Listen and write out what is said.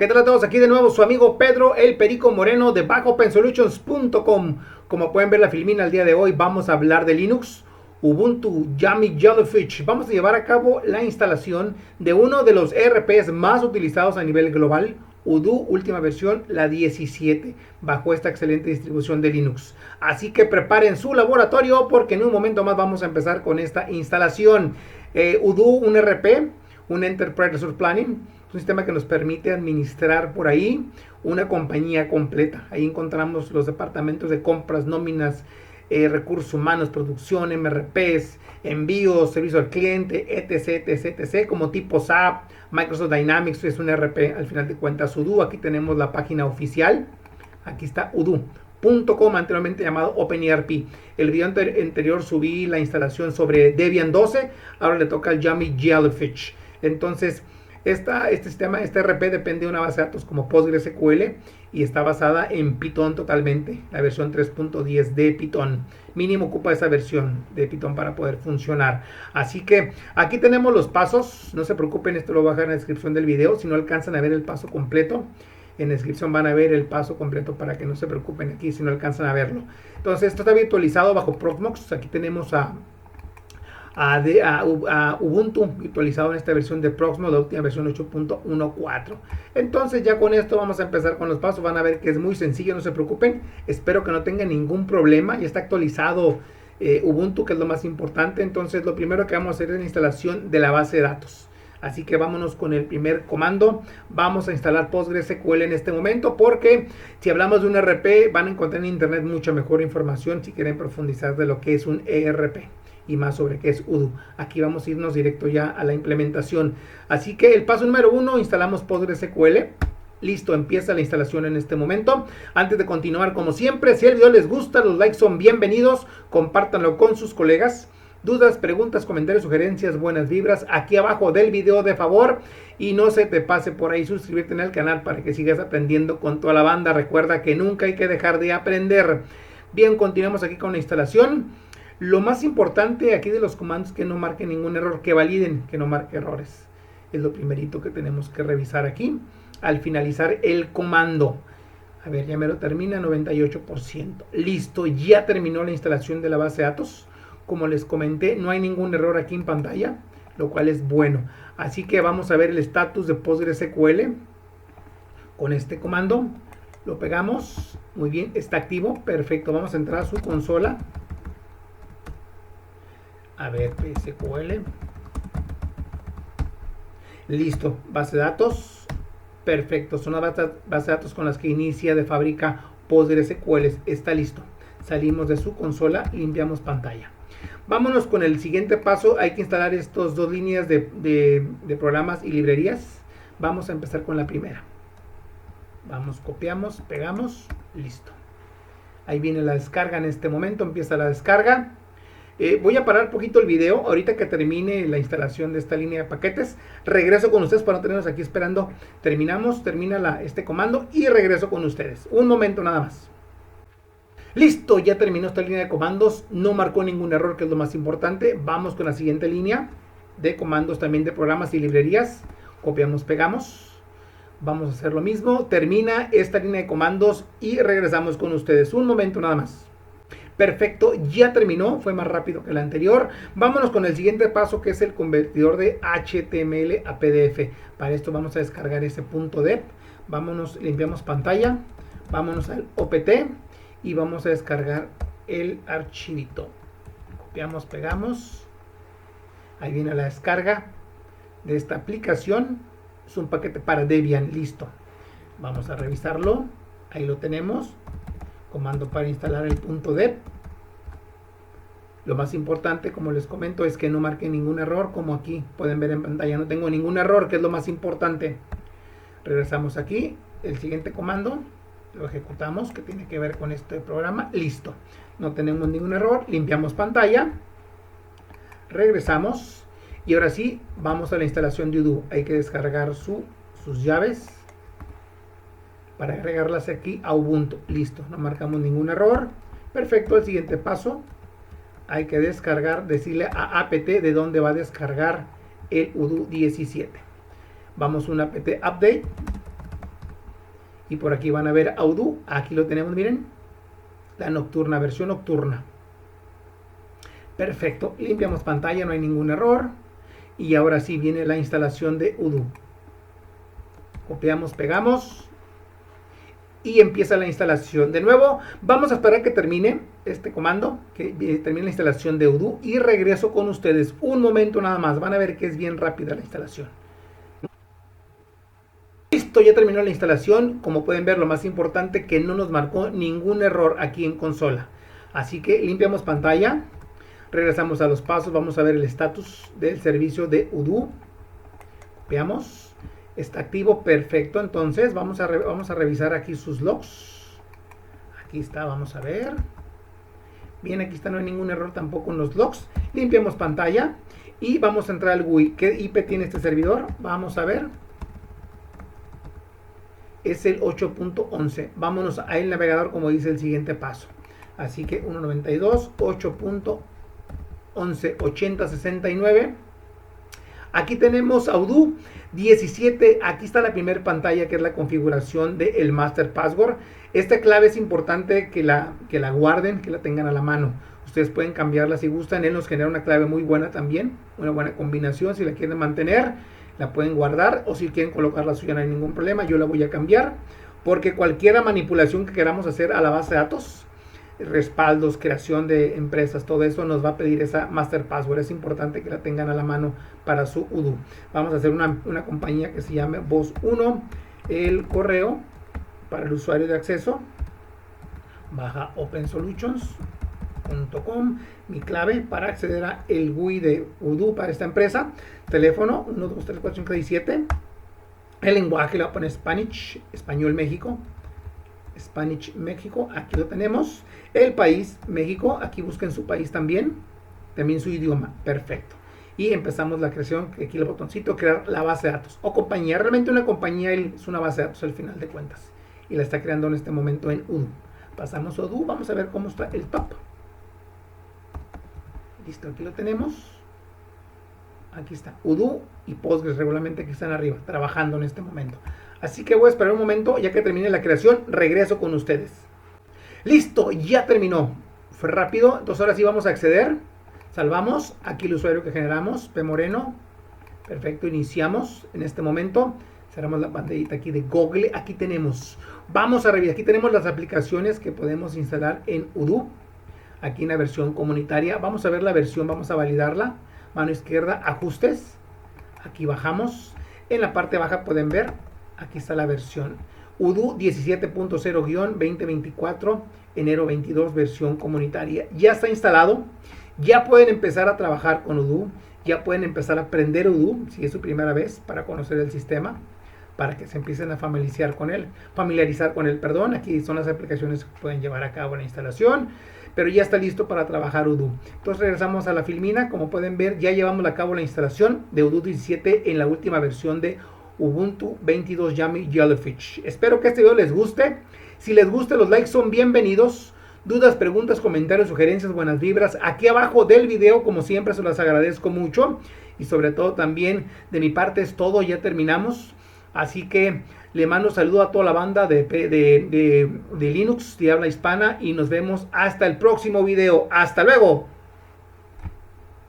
¿Qué tal a todos? Aquí de nuevo su amigo Pedro el Perico Moreno de BackOpenSolutions.com. Como pueden ver la filmina el día de hoy vamos a hablar de Linux, Ubuntu, Yummy Jellyfish. Vamos a llevar a cabo la instalación de uno de los ERPs más utilizados a nivel global, Odoo última versión, la 17, bajo esta excelente distribución de Linux. Así que preparen su laboratorio porque en un momento más vamos a empezar con esta instalación. Odoo, un ERP, un Enterprise Resource Planning, es un sistema que nos permite administrar por ahí una compañía completa. Ahí encontramos los departamentos de compras, nóminas, recursos humanos, producción, MRPs, envíos, servicio al cliente, etc, etc, etc, como tipo SAP, Microsoft Dynamics es un ERP al final de cuentas. Odoo, aquí tenemos la página oficial, aquí está Odoo.com, anteriormente llamado OpenERP. El video anterior subí la instalación sobre Debian 12, ahora le toca al Yummy Jellyfish. Entonces, este sistema, este ERP depende de una base de datos como PostgreSQL y está basada en Python totalmente, la versión 3.10 de Python. Mínimo ocupa esa versión de Python para poder funcionar. Así que aquí tenemos los pasos, no se preocupen, esto lo voy a dejar en la descripción del video, si no alcanzan a ver el paso completo. En la descripción van a ver el paso completo para que no se preocupen aquí si no alcanzan a verlo. Entonces esto está virtualizado bajo Proxmox, aquí tenemos a Ubuntu virtualizado en esta versión de Proxmox, la última versión 8.14. Entonces ya con esto vamos a empezar con los pasos. Van a ver que es muy sencillo, no se preocupen. Espero que no tengan ningún problema. Ya está actualizado Ubuntu, que es lo más importante. Entonces lo primero que vamos a hacer es la instalación de la base de datos. Así que vámonos con el primer comando. Vamos a instalar PostgreSQL en este momento porque si hablamos de un ERP van a encontrar en internet mucha mejor información si quieren profundizar de lo que es un ERP y más sobre qué es Odoo. Aquí vamos a irnos directo ya a la implementación. Así que el paso número 1, instalamos PostgreSQL. Listo, empieza la instalación en este momento. Antes de continuar, como siempre, si el video les gusta, los likes son bienvenidos. Compártanlo con sus colegas. Dudas, preguntas, comentarios, sugerencias, buenas vibras, aquí abajo del video de favor. Y no se te pase por ahí suscribirte en el canal para que sigas aprendiendo con toda la banda. Recuerda que nunca hay que dejar de aprender. Bien, continuamos aquí con la instalación. Lo más importante aquí de los comandos es que no marque ningún error, que validen, que no marque errores. Es lo primerito que tenemos que revisar aquí al finalizar el comando. A ver, ya me lo termina, 98%. Listo, ya terminó la instalación de la base de datos. Como les comenté, no hay ningún error aquí en pantalla, lo cual es bueno. Así que vamos a ver el estatus de PostgreSQL con este comando. Lo pegamos, muy bien, está activo, perfecto. Vamos a entrar a su consola. A ver, PSQL. Listo, base de datos. Perfecto, son las bases de datos con las que inicia de fábrica PostgreSQL. Está listo. Salimos de su consola, limpiamos pantalla. Vámonos con el siguiente paso. Hay que instalar estas dos líneas de programas y librerías. Vamos a empezar con la primera. Vamos, copiamos, pegamos, listo. Ahí viene la descarga en este momento, empieza la descarga. Voy a parar un poquito el video, ahorita que termine la instalación de esta línea de paquetes, regreso con ustedes para no tenernos aquí esperando. Termina este comando y regreso con ustedes. Un momento nada más. Listo, ya terminó esta línea de comandos, no marcó ningún error, que es lo más importante. Vamos con la siguiente línea de comandos también de programas y librerías. Copiamos, pegamos. Vamos a hacer lo mismo. Termina esta línea de comandos y regresamos con ustedes. Un momento nada más. Perfecto, ya terminó, fue más rápido que el anterior. Vámonos con el siguiente paso, que es el convertidor de HTML a PDF. Para esto vamos a descargar ese .deb. Vámonos, limpiamos pantalla. Vámonos al OPT y vamos a descargar el archivito. Copiamos, pegamos. Ahí viene la descarga de esta aplicación. Es un paquete para Debian, listo. Vamos a revisarlo. Ahí lo tenemos. Comando para instalar el .deb. Lo más importante, como les comento, es que no marque ningún error, como aquí pueden ver en pantalla. No tengo ningún error, que es lo más importante. Regresamos aquí. El siguiente comando lo ejecutamos, que tiene que ver con este programa. Listo. No tenemos ningún error. Limpiamos pantalla. Regresamos. Y ahora sí, vamos a la instalación de Odoo. Hay que descargar sus llaves para agregarlas aquí a Ubuntu. Listo, no marcamos ningún error. Perfecto, el siguiente paso. Hay que descargar, decirle a apt de dónde va a descargar el Odoo 17. Vamos a un apt update. Y por aquí van a ver a Odoo. Aquí lo tenemos, miren. La nocturna, versión nocturna. Perfecto. Limpiamos pantalla, no hay ningún error. Y ahora sí viene la instalación de Odoo. Copiamos, pegamos. Y empieza la instalación. De nuevo, vamos a esperar que termine este comando, que termine la instalación de Odoo. Y regreso con ustedes. Un momento nada más. Van a ver que es bien rápida la instalación. Listo, ya terminó la instalación. Como pueden ver, lo más importante que no nos marcó ningún error aquí en consola. Así que limpiamos pantalla. Regresamos a los pasos. Vamos a ver el estatus del servicio de Odoo. Veamos. Está activo, perfecto. Entonces vamos a revisar aquí sus logs. Aquí está, vamos a ver. Bien, aquí está, no hay ningún error tampoco en los logs. Limpiamos pantalla y vamos a entrar al GUI. ¿Qué IP tiene este servidor? Vamos a ver. Es el 8.11. Vámonos a el navegador como dice el siguiente paso. Así que 192, 8.11, 8069. Aquí tenemos Odoo 17. Aquí está la primera pantalla que es la configuración del master password. Esta clave es importante que la guarden, que la tengan a la mano. Ustedes pueden cambiarla si gustan. Él nos genera una clave muy buena también, una buena combinación. Si la quieren mantener, la pueden guardar, o si quieren colocar la suya no hay ningún problema. Yo la voy a cambiar porque cualquier manipulación que queramos hacer a la base de datos, respaldos, creación de empresas, todo eso nos va a pedir esa master password. Es importante que la tengan a la mano para su Odoo. Vamos a hacer una compañía que se llame Voz1. El correo para el usuario de acceso, baja opensolutions.com. Mi clave para acceder a el GUI de Odoo para esta empresa. Teléfono 1, 2, 3, 4, 5, 6, 7. El lenguaje le voy a poner Spanish, español México. Spanish México, aquí lo tenemos. El país, México, aquí busquen su país también su idioma, perfecto. Y empezamos la creación, aquí el botoncito, crear la base de datos o compañía. Realmente una compañía es una base de datos al final de cuentas y la está creando en este momento en Odoo. Pasamos a Odoo, vamos a ver cómo está el top. Listo, aquí lo tenemos. Aquí está Odoo y Postgres regularmente que están arriba, trabajando en este momento. Así que voy a esperar un momento, ya que termine la creación, regreso con ustedes. Listo, ya terminó. Fue rápido, entonces ahora sí vamos a acceder. Salvamos, aquí el usuario que generamos, P Moreno. Perfecto, iniciamos en este momento. Cerramos la pantallita aquí de Google. Aquí tenemos, vamos a revisar, aquí tenemos las aplicaciones que podemos instalar en Odoo. Aquí en la versión comunitaria, vamos a ver la versión, vamos a validarla. Mano izquierda, ajustes. Aquí bajamos. En la parte baja pueden ver, aquí está la versión. Odoo 17.0-2024, enero 22, versión comunitaria. Ya está instalado. Ya pueden empezar a trabajar con Odoo. Ya pueden empezar a aprender Odoo, si es su primera vez, para conocer el sistema, para que se empiecen a familiarizar con él. Aquí son las aplicaciones que pueden llevar a cabo la instalación. Pero ya está listo para trabajar Odoo. Entonces regresamos a la filmina. Como pueden ver, ya llevamos a cabo la instalación de Odoo 17 en la última versión de Ubuntu 22 Yummy Jellyfish. Espero que este video les guste. Si les gusta, los likes son bienvenidos. Dudas, preguntas, comentarios, sugerencias, buenas vibras. Aquí abajo del video, como siempre, se los agradezco mucho. Y sobre todo también de mi parte es todo. Ya terminamos. Así que le mando saludo a toda la banda de Linux de habla hispana y nos vemos hasta el próximo video. ¡Hasta luego!